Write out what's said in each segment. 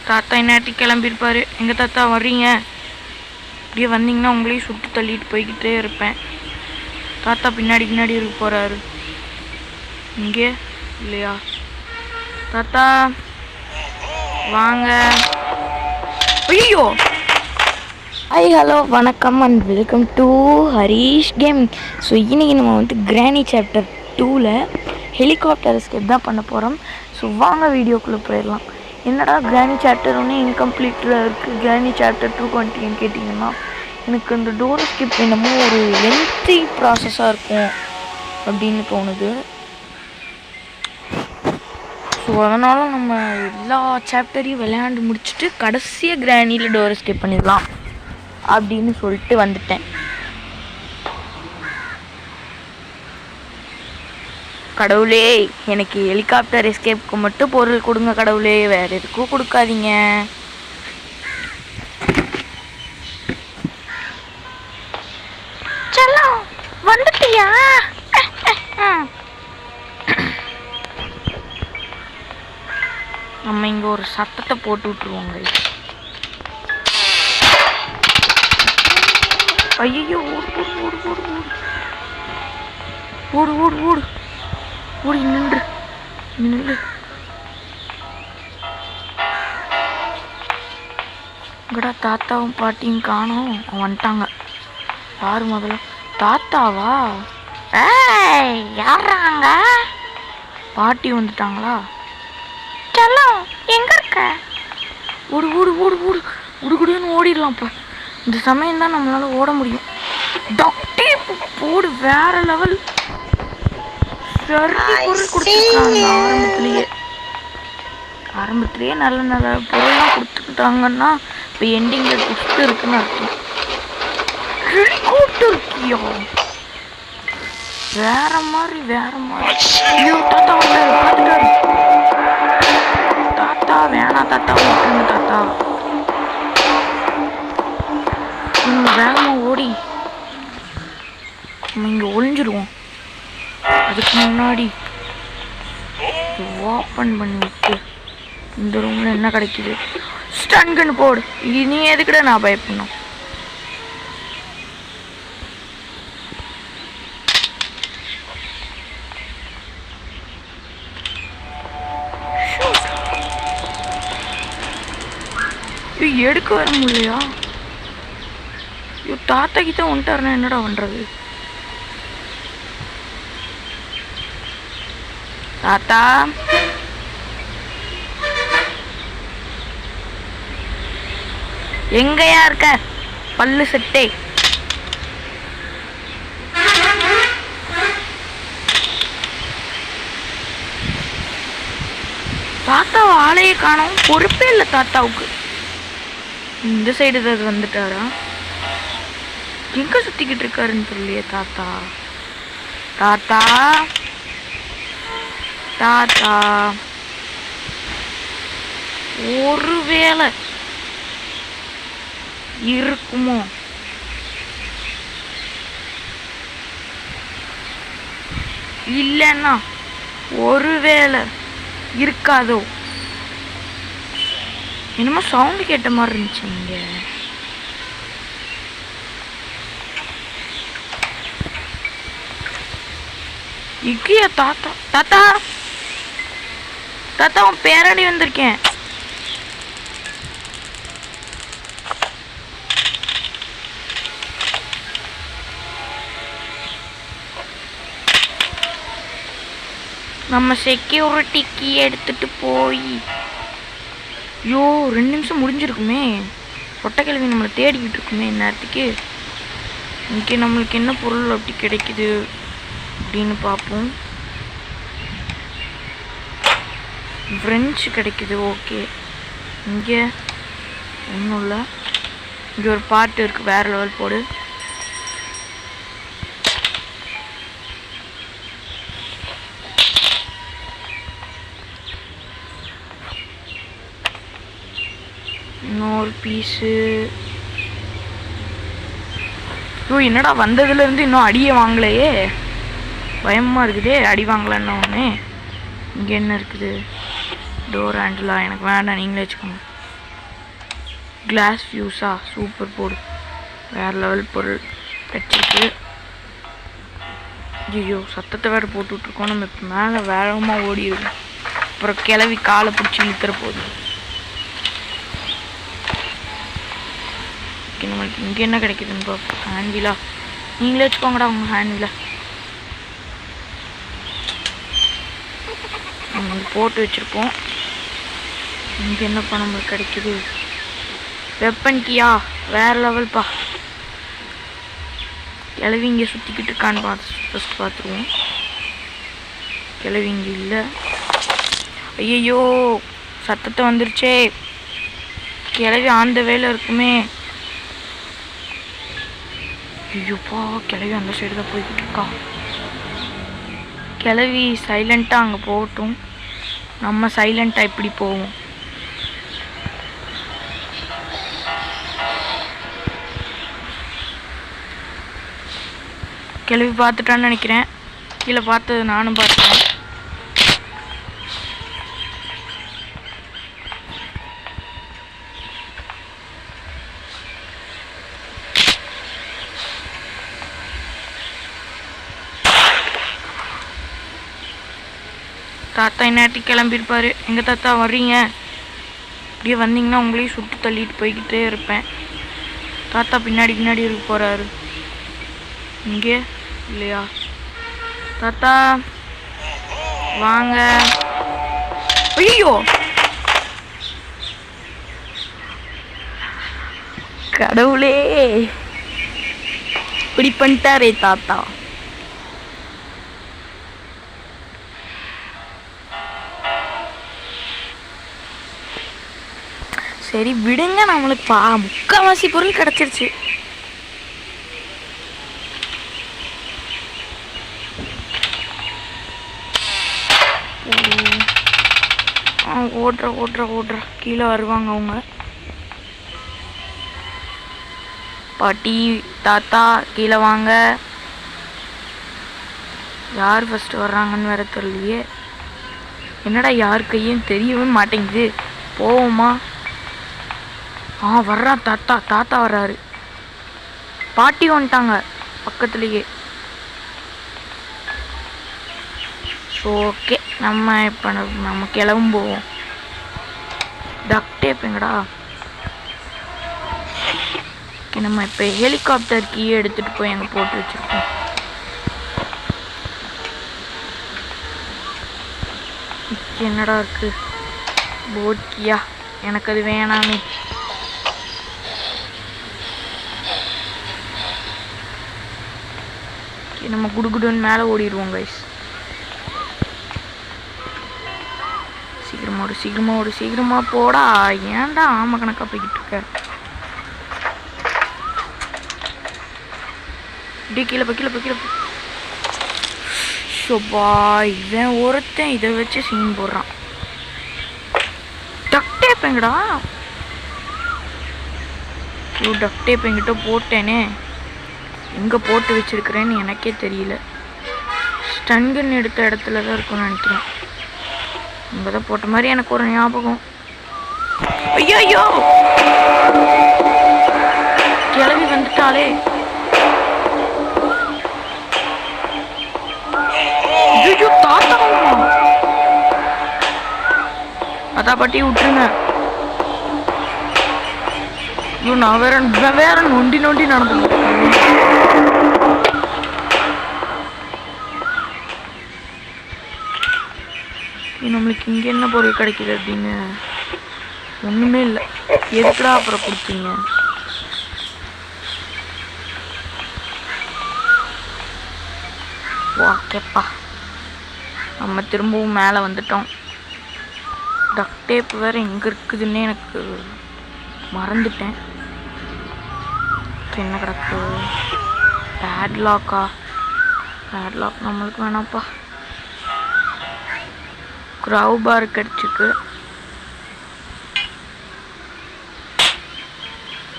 தாத்தா இந்நேரத்துக்கு கிளம்பியிருப்பாரு. எங்கள் தாத்தா வர்றீங்க, அப்படியே வந்தீங்கன்னா உங்களையும் சுட்டு தள்ளிட்டு போய்கிட்டே இருப்பேன். தாத்தா பின்னாடி இருக்க போகிறாரு. இங்கே இல்லையா? தாத்தா வாங்க. ஐயோ! ஹாய் ஹலோ வணக்கம் and welcome to Harish gaming. So இன்றைக்கி நம்ம வந்து கிராணி சாப்டர் 2ல் ஹெலிகாப்டர் எஸ்கேப் தான் பண்ண போகிறோம். ஸோ வாங்க வீடியோக்குள்ளே போயிடலாம். என்னடா கிராணி சாப்டர் ஒன்று இன்கம்ப்ளீட்டில் இருக்குது, கிராணி சாப்டர் 2 வந்துட்டீங்கன்னு கேட்டிங்கன்னா, எனக்கு இந்த டோர் எஸ்கேப் என்னமோ ஒரு லென்த்தி ப்ராசஸாக இருக்கும் அப்படின்னு தோணுது. ஸோ அதனால் நம்ம எல்லா சாப்டரையும் விளையாண்டு முடிச்சுட்டு கடைசியாக கிராணியில் டோர் எஸ்கேப் பண்ணிடலாம் அப்படின்னு சொல்லிட்டு வந்துட்டேன். கடவுளே, எனக்கு ஹெலிகாப்டர் எஸ்கேப்புக்கு மட்டும் பொருள் கொடுங்க கடவுளே, வேற எதுக்கும் கொடுக்காதீங்க. செல்லம் வந்துட்டியா? நம்ம இங்கே ஒரு சத்தத்தை போட்டு விட்டுருவோங்க. ஐயோ, ஓடு ஓடு ஓடு ஓடு ஓடு ஓடு ஓடு ஓடி நின்று நின்று. இங்கடா தாத்தாவும் பாட்டியும் காணோம், வந்துட்டாங்க. யாரு முதல்ல? தாத்தாவா? ஏய் யாராங்க? பாட்டி வந்துட்டாங்களா? செல்லம் எங்க இருக்க? ஓடு ஓடு ஓடு ஓடு உடுகுடுன்னு ஓடிடலாம்ப்பா. இந்த சமயம் தான் நம்மளால ஓட முடியும். டாக்டே போடு, வேற லெவல். சரி பொருள் கொடுத்துருக்காங்க ஆரம்பத்திலேயே நல்ல நல்ல பொருள்லாம் கொடுத்துக்கிட்டாங்கன்னா இப்போ எண்டிங்கில் ட்விஸ்ட் இருக்குன்னு அர்த்தம். ஹெலிகாப்டர் இருக்கியோ? வேற மாதிரி வேற மாதிரி. ஐயோ தாத்தா வந்தாரு, பார்த்துட்டாரு. தாத்தா வேணாம், தாத்தா விட்டுருங்க தாத்தா. வேகமாக ஓடி நம்ம இங்கே ஒளிஞ்சிருவோம். அதுக்கு முன்னாடி ஓப்பன் பண்ணி விட்டு இந்த ரூமில் என்ன கிடைக்குது? ஸ்டன் கன் போடு. நீ எதுக்கிட்ட நான் பயப்படணும்? எடுக்க வர முடியலையா? ஐயோ தாத்தா கிட்ட வந்துட்டாருன்னா என்னடா பண்றது? தாத்தா எங்கயா இருக்க பல்லு செட்டே? தாத்தா ஆளையே காணோம், பொறுப்பே இல்லை தாத்தாவுக்கு. இந்த சைடு ஏதாவது வந்துட்டாரா? எங்க சுத்திக்கிட்டு இருக்காருன்னு தெரியலையே தாத்தா. தாத்தா தாத்தா ஒருவேளை இருக்குமோ? இல்லைன்னா ஒருவேளை இருக்காதோ? என்னமோ சவுண்டு கேட்ட மாதிரி இருந்துச்சு இங்க. இக்கியா தாத்தா? தாத்தா தாத்தா உன் பேராடி வந்திருக்கேன். நம்ம செக்யூரிட்டிக்கு எடுத்துட்டு போய். ஐயோ 2 நிமிஷம் முடிஞ்சிருக்குமே. பொட்டக்கிழவி நம்மளை தேடிக்கிட்டு இருக்குமே இந்நேரத்துக்கு. இங்கே நம்மளுக்கு என்ன பொருள் அப்படி கிடைக்குது அப்படின்னு பார்ப்போம். ஃப்ரெஞ்சு கிடைக்குது, ஓகே. இங்கே ஒன்றும் இல்லை. இங்கே ஒரு பாட்டு இருக்குது, வேறு லெவல் போடு. இன்னொரு பீஸு. ஐயோ என்னடா வந்ததுலேருந்து இன்னும் அடியே வாங்கலையே, பயமாக இருக்குதே அடி வாங்கலன்னா ஒன்று. இங்கே என்ன இருக்குது? டோர் ஹேண்டிலா? எனக்கு வேண்டாம், நீங்களே வச்சுக்கோங்க. கிளாஸ் ஃபியூஸா சூப்பர் போடு. வேறு லெவல் பொருள் கிடச்சிருக்கு. ஐயோ சத்தத்தை வேறு போட்டுட்ருக்கோம். நம்ம இப்போ மேலே வேகமாக ஓடிடுவோம். அப்புறம் கிளவி காலை பிடிச்சி நிற்கிற போகுது. நம்மளுக்கு இங்கே என்ன கிடைக்குதுன்னு பார்ப்போம். ஹேண்ட்வீலா நீங்களே வச்சுக்கோங்கடா உங்கள் ஹேண்ட்வீலை. நம்ம வந்து போட்டு வச்சுருப்போம். இங்கே என்னப்பா நம்மளுக்கு கிடைக்குது? வெப்பன் கீயா வேறு லெவல்ப்பா. கிளவி இங்கே சுற்றிக்கிட்டு இருக்கான்னு ஃபஸ்ட் பார்த்துருவோம். கிளவி இங்கே இல்லை. ஐயோ சத்தத்தை வந்துருச்சே. கிளவி அந்த வேலை இருக்குமே. ஐயோப்பா கிளவி அந்த சைடு தான் போய்கிட்டு இருக்கா. கிளவி சைலண்ட்டாக அங்கே போகட்டும், நம்ம சைலண்ட்டாக இப்படி போவோம். கிளவி பார்த்துட்டான்னு நினைக்கிறேன். கீழே பார்த்தது நானும் பார்த்துட்டேன். தாத்தா இந்நேரத்தி கிளம்பியிருப்பார். எங்கள் தாத்தா வர்றீங்க? அப்படியே வந்தீங்கன்னா உங்களையும் சுட்டு தள்ளிட்டு போய்கிட்டே இருப்பேன். தாத்தா பின்னாடி இருக்க போகிறாரு. இங்கே இல்லையா? தாத்தா வாங்க. ஐயோ கடவுளே இப்படி பண்ணிட்டாரே தாத்தா. சரி விடுங்க, நம்மளுக்கு முக்கால்வாசி பொருள் கிடச்சிருச்சு. ஓடுற கீழே வருவாங்க அவங்க. பாட்டி தாத்தா கீழே வாங்க. யார் ஃபஸ்ட்டு வர்றாங்கன்னு வேற தெரியலையே. என்னடா யார் கையும் தெரியவே மாட்டேங்குது. போவோமா? வர்றான் தாத்தா வர்றாரு. பாட்டி வந்துட்டாங்க பக்கத்துலேயே. ஓகே நம்ம இப்போ நம்ம கிளம்புவோம். டக்ட் டேப் எங்கடா? ஓகே நம்ம இப்போ ஹெலிகாப்டர் கீ எடுத்துகிட்டு போய் அங்கே போட்டு வச்சுருக்கோம். என்னடா இருக்கு? போட் கீயா? எனக்கு அது வேணாமே. நம்ம குடுகுடுன்னு மேலே ஓடிடுவோம் கைஸ். சீக்கிரமா போடா. ஏன்டா ஆம கணக்காக போய்கிட்டு இருக்க? இப்படி கீழே ஷோபா இவன் ஒருத்தன் இதை வச்சு சீன் போடுறான். டக்ட் டேப் எங்கடா? டக்ட் டேப் எங்கிட்ட போட்டேனே. எங்கே போட்டு வச்சிருக்கிறேன்னு எனக்கே தெரியல. ஸ்டன்கன் எடுத்த இடத்துல தான் இருக்கும்னு நினைக்கிறேன். இங்கே தான் போட்ட மாதிரி எனக்கு ஒரு ஞாபகம். ஐயோ கிளவி வந்துட்டாலே. ஐயோ தாத்தா அதா பாட்டி விட்டுருங்க. ஐயோ நான் வேற நொண்டி நடந்து. நம்மளுக்கு இங்கே என்ன பொருள் கிடைக்குது அப்படின்னு ஒன்றுமே இல்லை. எதுக்குடா அப்புறம் கொடுத்தீங்க? ஓகேப்பா நம்ம திரும்பவும் மேலே வந்துட்டோம். டக்ட் டேப் வேறு எங்கே இருக்குதுன்னே எனக்கு மறந்துட்டேன். என்ன கிடக்கு? பேட்லாக்கா? பேட்லாக் நம்மளுக்கு வேணாப்பா. க்ரௌ பார் கிடச்சிருக்கு.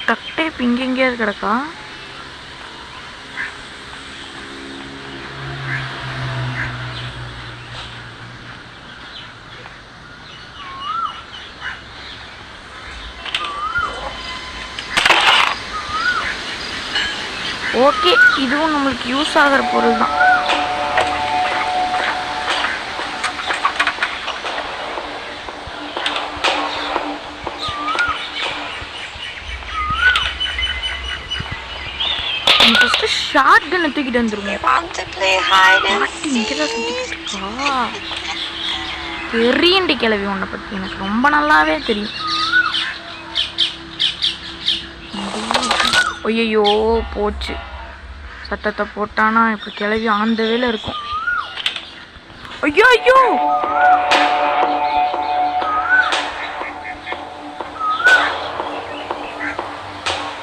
டக்ட் டேப் இங்கே எங்கேயாவது கிடக்கா? ஓகே, இதுவும் நம்மளுக்கு யூஸ் ஆகிற பொருள் தான். ஷார்ட் கன்னை தூக்கிட்டு வந்துருவோம். பெரியண்டி கிளவி உன்னை பற்றி எனக்கு ரொம்ப நல்லாவே தெரியும். ஐயோ போச்சு, சத்தத்தை போட்டானா இப்போ கிளவி ஆந்த வேலை இருக்கும். ஐயோ ஐயோ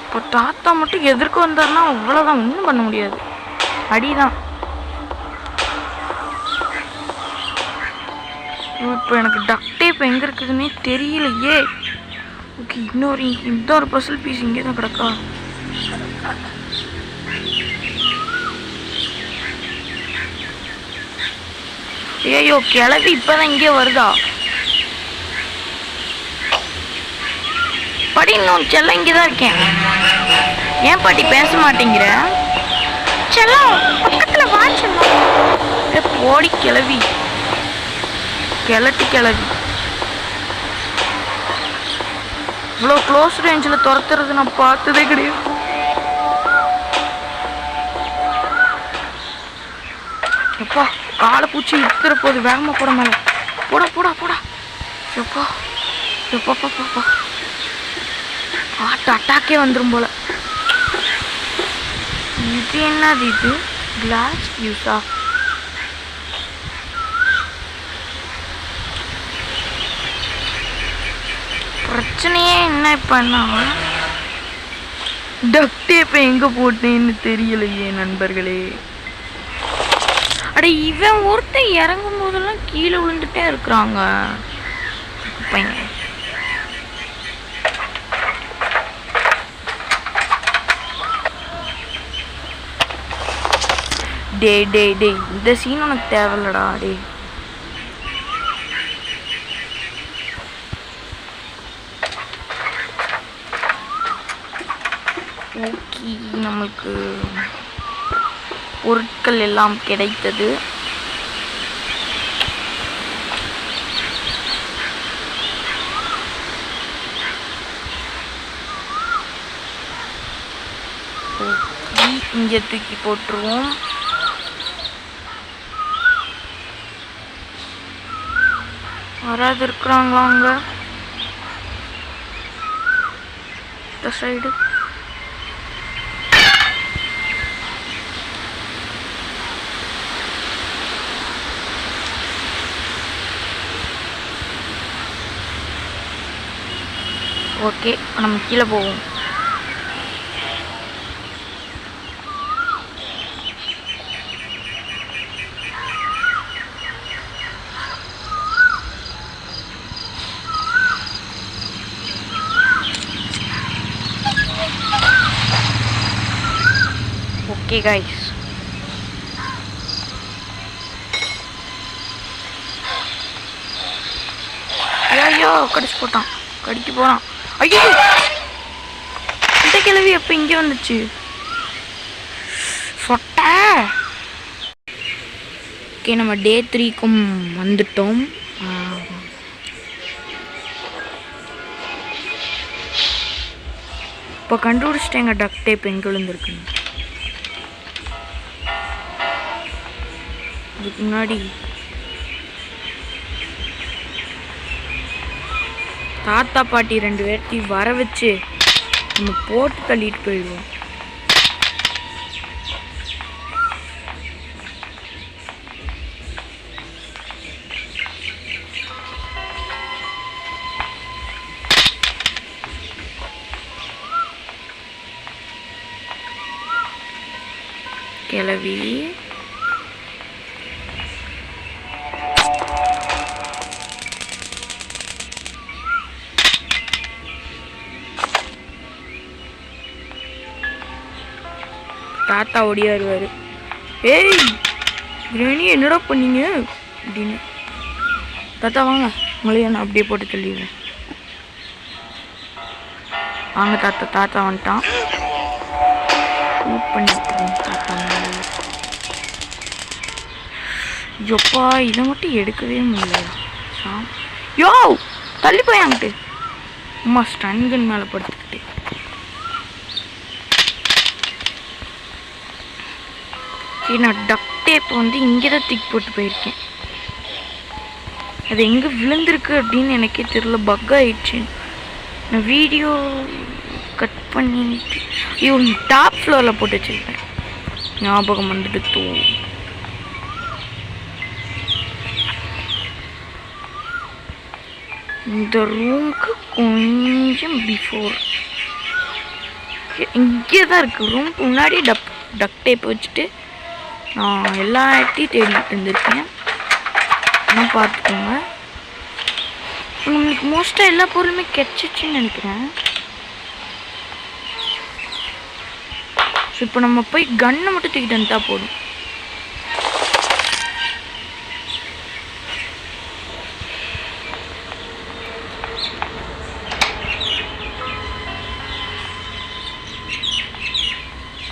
இப்போ தாத்தா மட்டும் எதிர்க்கு வந்தாருன்னா அவ்வளோதான், ஒன்றும் பண்ண முடியாது, அடிதான். இப்போ எனக்கு டக்ட் டேப் எங்கே இருக்குதுன்னே தெரியலையே. ஓகே, இன்னொரு பசில் பீஸ் இங்கே தான் கிடக்கா. ஐயோ கிளவி இப்போதான் இங்கே வருதா? படி, இன்னும் செல்லம் இங்கே தான் இருக்கேன். ஏன் பாட்டி பேச மாட்டேங்கிற? செல்லம் பக்கத்தில் வா செல்லம். போடி கிளவி, கிளட்டி கிளவி. இவ்வளோ க்ளோஸ் ரேஞ்சில் துரத்துறது நான் பார்த்ததே கிடையாது. எப்பா காலை பூச்சி இழுத்துற போது வேகமாக போட மேலே போடா போடா போடா. எப்பா எப்பா பாப்பா அட்டாக்கே வந்துடும் போல. இது என்னது? இது கிளாஸ் யூஸா? பிரச்சனையே என்ன இப்போ? டக்ட் டேப் எங்கே போட்டேன்னு தெரியலையே நண்பர்களே. அட இவன் ஒருத்தன் இறங்கும் போதெல்லாம் கீழே விழுந்துட்டே இருக்கிறாங்க பையன். டே டே டே இந்த சீன் உனக்கு தேவையில்லடா. டே ஓகே, நமக்கு பொருட்கள் எல்லாம் கிடைத்தது. இங்கே தூக்கி போட்டுருவோம். யாராவது இருக்கிறாங்களா அங்க இந்த சைடு? ஓகே, நம்ம கீழே போவோம். ஓகே கைஸ், ஐயோ கடிச்சு போட்டான், கடிக்க போறான். ஐயோ இந்த கிழவி எப்போ இங்கே வந்துச்சு? சொட்ட. ஓகே, நம்ம டே 3க்கும் வந்துட்டோம். இப்போ கண்டுபிடிச்சிட்டேங்க டக்ட் டேப் எங்கே விழுந்துருக்குன்னு. அதுக்கு முன்னாடி தாத்தா பாட்டி 2 பேர்த்தையும் வர வச்சு நம்ம போட்டு தள்ளிட்டு போயிடுவோம். கிளவி தாத்தா ஓடியாருவாரு. ஏய் கிராணி என்னடா பண்ணீங்க அப்படின்னு. தாத்தா வாங்க, உங்களையே நான் அப்படியே போட்டு தள்ளிடுறேன். வாங்க தாத்தா. தாத்தா வந்துட்டான். நோட் பண்ணிக்கிறேன். எப்பா இதை மட்டும் எடுக்கவே முடியல. யோ தள்ளி போயாங்கிட்டு அம்மா ஸ்டன்கன் மேலே படுத்துக்கிட்டு. நான் டக் டேப் வந்து இங்கே தான் தூக்கி போட்டு போயிருக்கேன். அது எங்கே விழுந்திருக்கு அப்படின்னு எனக்கே தெரியல. பக் ஆயிடுச்சு. நான் வீடியோ கட் பண்ணிட்டு டாப் ஃப்ளோரில் போட்டு வச்சுருப்பேன். ஞாபகம் வந்துட்டு தூ. இந்த ரூமுக்கு கொஞ்சம் பிஃபோர் இங்கே தான் இருக்குது. ரூமுக்கு முன்னாடி டக் டேப் வச்சுட்டு நான் எல்லா இடத்தையும் தேடிட்டு இருந்திருக்கேன். ஆனால் பார்த்துக்கோங்க, நம்மளுக்கு மோஸ்ட்டாக எல்லா பொருளுமே கிடச்சிச்சுன்னு நினைக்கிறேன். ஸோ இப்போ நம்ம போய் கன்னை மட்டும் தூக்கிட்டு வந்துட்டா போதும்.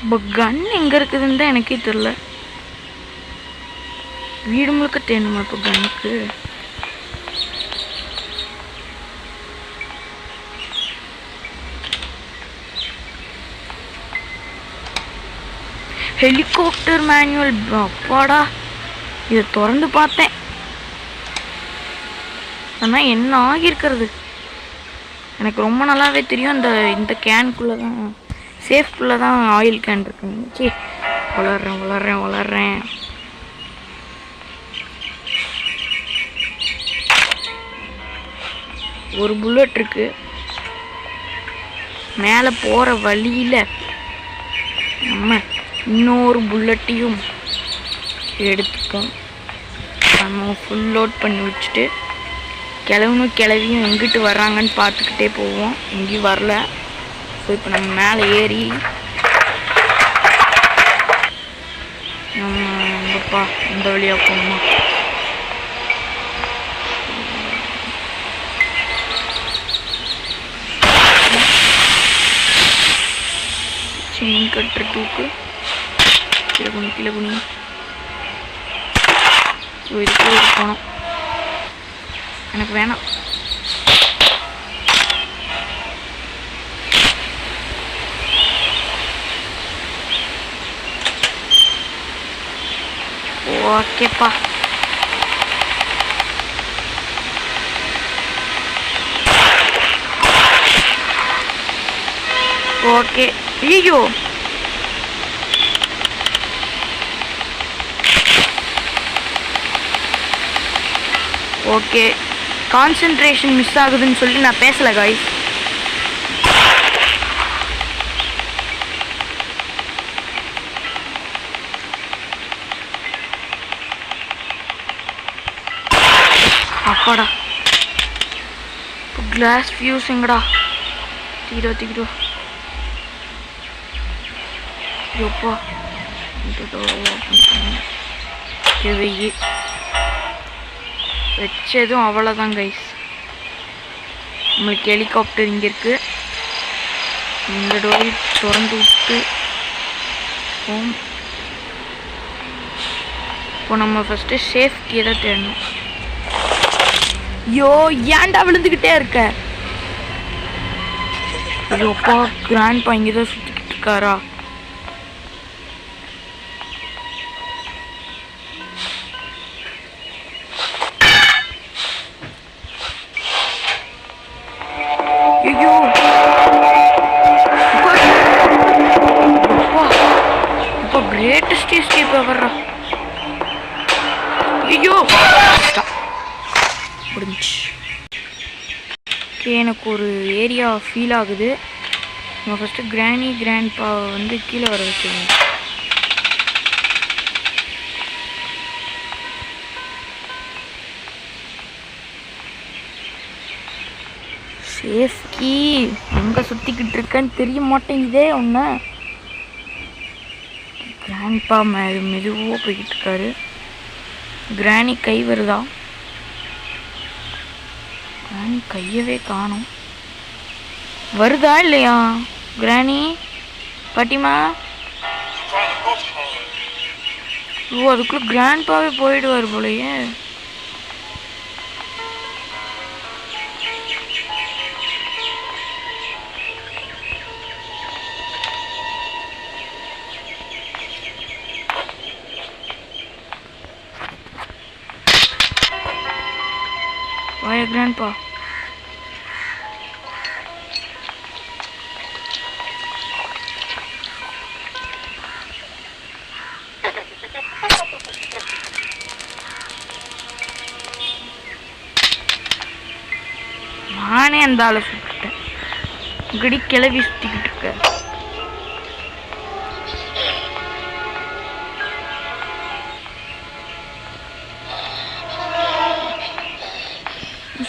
இப்போ கன் எங்கே இருக்குதுன்னு தான் எனக்கே தெரில. வீடு முழுக்க தேடணுமா இப்போ கன்னுக்கு? Helicopter manual. அப்பாடா, இதை திறந்து பார்த்தேன். ஆனால் என்ன ஆகியிருக்கிறது எனக்கு ரொம்ப நல்லாவே தெரியும். இந்த கேனுக்குள்ளே தான், சேஃப்குள்ளே தான் ஆயில் கேன் இருக்குங்க. சரி, வளர்றேன். ஒரு புல்லட் இருக்கு. மேலே போகிற வழியில் நம்ம இன்னொரு புல்லட்டையும் எடுத்துப்போம். நம்ம ஃபுல் லோட் பண்ணி வச்சுட்டு கிளவியும் எங்கிட்டு வர்றாங்கன்னு பார்த்துக்கிட்டே போவோம். எங்கேயும் வரல. ஸோ இப்போ நம்ம மேலே ஏறி நம்ம எங்கப்பா இந்த வழியாக போகணுமா? செயின் கட்டுற தூக்கு கீழே குனி. ஸோ இதுக்குள்ளே போனோம். எனக்கு வேணாம். ஓகேப்பா, ஓகே. ஐயோ, ஓகே. கான்சென்ட்ரேஷன் மிஸ் ஆகுதுன்னு சொல்லி நான் பேசலை காய்ஸ். அப்பாடா, கிளாஸ் ஃபியூஸ் எங்கடா? தீரோ எப்பா வச்சதும் அவ்வளோதான் கைஸ். நம்மளுக்கு ஹெலிகாப்டர் இங்கே இருக்குது. இந்த டோரை திறந்து விட்டு இப்போ நம்ம ஃபஸ்ட்டு சேஃப்டியை தான் தேடணும். ஐயோ, ஏன்டா விழுந்துக்கிட்டே இருக்க? ஐயோப்பா, கிராண்ட்பா இங்கே தான் சுற்றிக்கிட்டு இருக்காரா? ஐயோ, இப்போ கிரேட்டஸ்ட் எஸ்கேப் வர்றா. ஐயோ, முடிஞ்சு. ஓகே, எனக்கு ஒரு ஏரியா ஃபீல் ஆகுது. நம்ம ஃபஸ்ட்டு கிராண்ட்பாவை வந்து கீழே வர வச்சுருவோம். சேஃப்கி எங்கே சுற்றிக்கிட்டு இருக்கேன்னு தெரிய மாட்டேங்குதே ஒன்று. கிராண்ட்பா மெதுவாக போய்கிட்டு இருக்காரு. கிராணி கை வருதா? கிராணி கையவே காணும். வருதா இல்லையா? கிராணி, பாட்டிமா, ஓ அதுக்குள்ளே கிராண்ட்பாவே போயிடுவார் போலயே. வாயா கிராண்ட்பா. நானே அந்த ஆளை சுட்டுட்டேன். கடி கிளவி சுத்திக்கிட்டு இருக்க.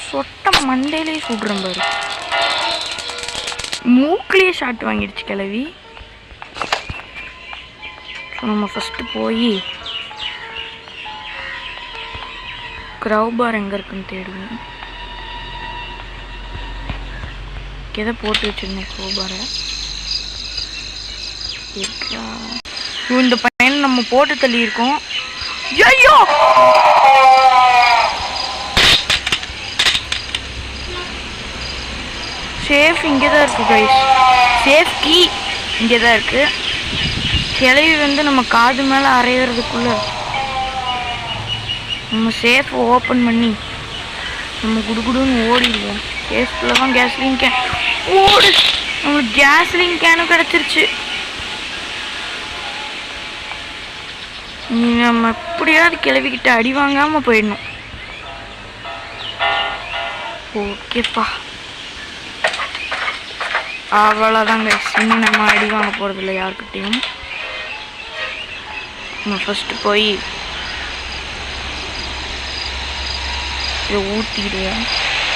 சொட்ட மண்டையிலே சுடுறேன் பாரு. மூக்கிலேயே ஷாட் வாங்கிடுச்சு கிளவி. நம்ம ஃபஸ்ட்டு போய் க்ரௌபார் எங்கே இருக்குன்னு தேடுவோம். எதை போட்டு வச்சிருந்தேன் க்ரௌபாரை. இந்த பையனை நம்ம போட்டு தள்ளி இருக்கோம். ஐயோ சேஃப் இங்கே தான் இருக்குது கைஸ். சேஃப் கீ இங்கே தான் இருக்குது. கிளவி வந்து நம்ம காது மேலே அரைகிறதுக்குள்ளே நம்ம சேஃபை ஓப்பன் பண்ணி நம்ம குடுகுடுன்னு ஓடிடுவோம். சேஃபில் தான் கேஸ்லிங் கேன் ஓடு. நம்மளுக்கு கேஸ்லிங் கேனும் கிடச்சிருச்சு. நம்ம எப்படியாவது கிளவிக்கிட்ட அடி வாங்காமல் போயிடணும். ஓகேப்பா அவ்வளோதாங்க. இன்னும் நம்ம அடி வாங்க போகிறதில்ல யாருக்கிட்டையும். நம்ம ஃபஸ்ட்டு போய் இதை ஊற்றிடுவோம்.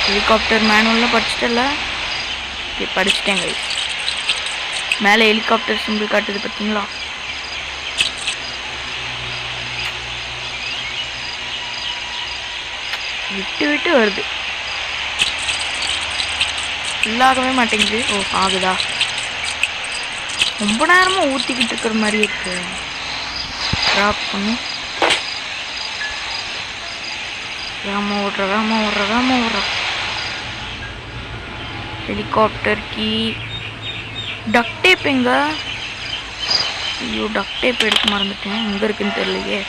ஹெலிகாப்டர் மேனுவலில் படிச்சிட்டல படிச்சுட்டேங்க. மேலே ஹெலிகாப்டர் சிம்பிள் காட்டுது பார்த்தீங்களா. விட்டு விட்டு வருது. ஃபுல்லாகவே மாட்டேங்குது. ஓ ஆகுதா. ரொம்ப நேரமாக ஊற்றிக்கிட்டு இருக்கிற மாதிரி இருக்கு. ட்ராப் பண்ணி வேகமாக ஓடுற. ஹெலிகாப்டர் கீ டக் டேப் எங்க? ஐயோ டக் டேப் எடுக்க மறந்துட்டேன். எங்கே இருக்குன்னு தெரியலையே.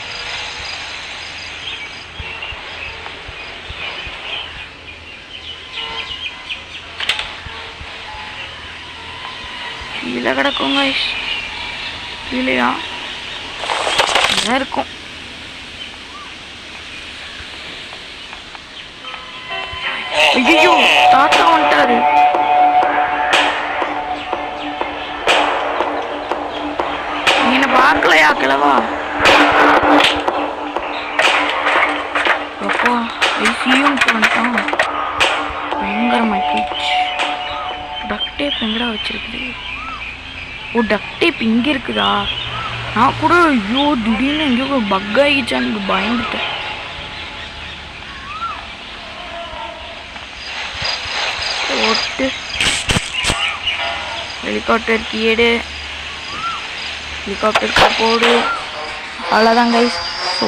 கீழே கிடக்குங்க. கீழேயா இதான் இருக்கும். ஐயோ தாத்தா வந்துட்டாரு. நீ என்ன பார்க்கலையா கிழவா? அப்பா ஐசியும் வந்துட்டான். பயங்கரமாய் போச்சு. டக் டேப் எங்கடா வச்சிருக்குது? ஓ டக் டேப் இங்கே இருக்குதா? நான் கூட ஐயோ திடீர்னு எங்கேயோ பக் ஆகிச்சான்னு பயந்துட்டேன். ஓட்டு ஹெலிகாப்டர் கீடு ஹெலிகாப்டர் போடு. அவ்வளோதான் கைஸ். ஸோ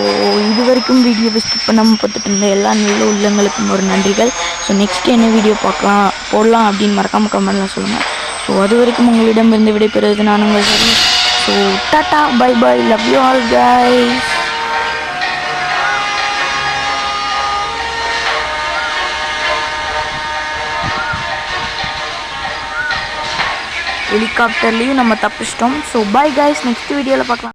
இது வரைக்கும் வீடியோவை ஸ்கிப் பண்ணாமல் பார்த்துட்டு இருந்த எல்லா நல்ல உள்ளங்களுக்கும் ஒரு நன்றிகள். ஸோ நெக்ஸ்ட் என்ன வீடியோ போடலாம் அப்படின்னு மறக்காமல் கமெண்ட்லாம் சொல்லுங்கள். ஸோ அது வரைக்கும் உங்களிடமிருந்து விடைபெறுவது நான் உங்கள் சரி. So tata bye bye, love you all guys. ஹெலிகாப்டர்லேயும் நம்ம தப்பிச்சிட்டோம். ஸோ பை கைஸ், நெக்ஸ்ட் வீடியோவில் பார்க்கலாம்.